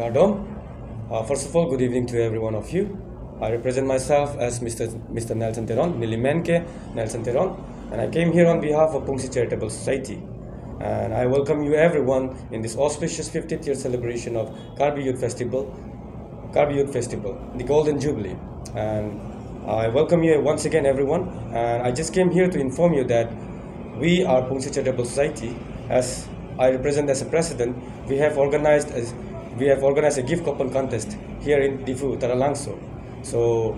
Kardom. First of all, good evening to every one of you. I represent myself as Mr. Nelson Teron, Nilimenke Nelson Teron, and I came here on behalf of Pungsi Charitable Society. And I welcome you everyone in this auspicious 50th year celebration of Karbi Youth Festival, the Golden Jubilee. And I welcome you once again everyone, and I just came here to inform you that we are Pungsi Charitable Society. As I represent as a president, we have organized a gift coupon contest here in Difu, Taralangso. So,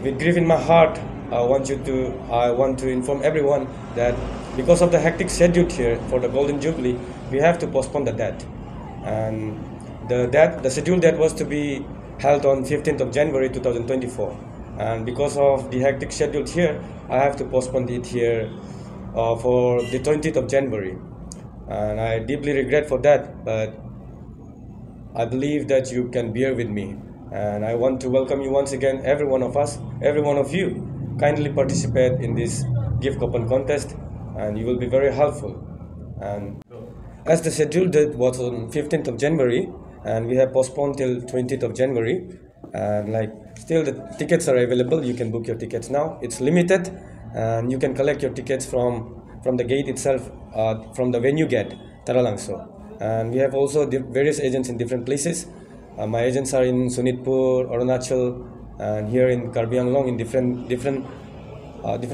with grief in my heart, I want to inform everyone that because of the hectic schedule here for the Golden Jubilee, we have to postpone the date. And the scheduled date was to be held on 15th of January 2024. And because of the hectic schedule here, I have to postpone it here for the 20th of January. And I deeply regret for that, but I believe that you can bear with me. And I want to welcome you once again, every one of you. Kindly participate in this gift coupon contest, and you will be very helpful. And as the scheduled date was on 15th of January, and we have postponed till 20th of January, and still the tickets are available. You can book your tickets now. It's limited, and you can collect your tickets from the gate itself, from the venue gate, Taralangso. And we have also various agents in different places. My agents are in Sunitpur, Arunachal, and here in Karbi Anglong in different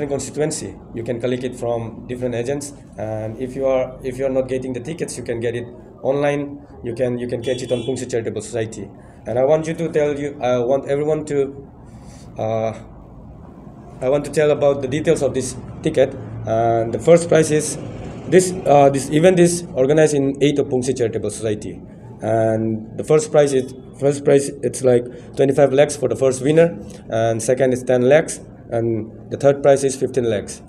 constituency. You can collect it from different agents, and if you are not getting the tickets, you can get it online. You can catch it on Pungsi Charitable Society. And I want to tell about the details of this ticket. And the first prize is this event is organized in 8 of Pungsi Charitable Society. And the first prize it's like 25 lakhs for the first winner, and second is 10 lakhs, and the third prize is 50 lakhs.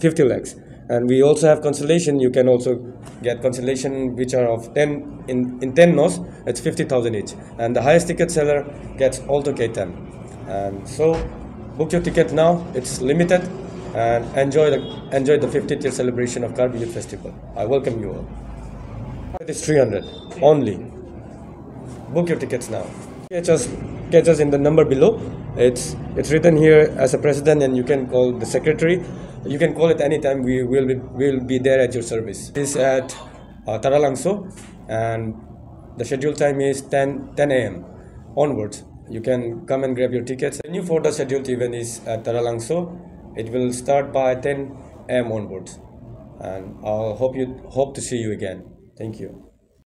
And we also have consolation. You can also get consolation which are of 10 in 10 nos. It's 50,000 each, and the highest ticket seller gets Alto K10. And so book your ticket now. It's limited, and enjoy the 50th year celebration of Karbi Youth Festival. I welcome you all. It is 300 only. Book your tickets now. Catch us in the number below. It's written here as a president, and you can call the secretary. You can call it anytime. We will be there at your service. It's at Taralangso, and the scheduled time is 10 a.m. onwards. You can come and grab your tickets. The venue for the scheduled event is at Taralangso. It will start by 10 a.m. onwards, and I'll hope to see you again. Thank you.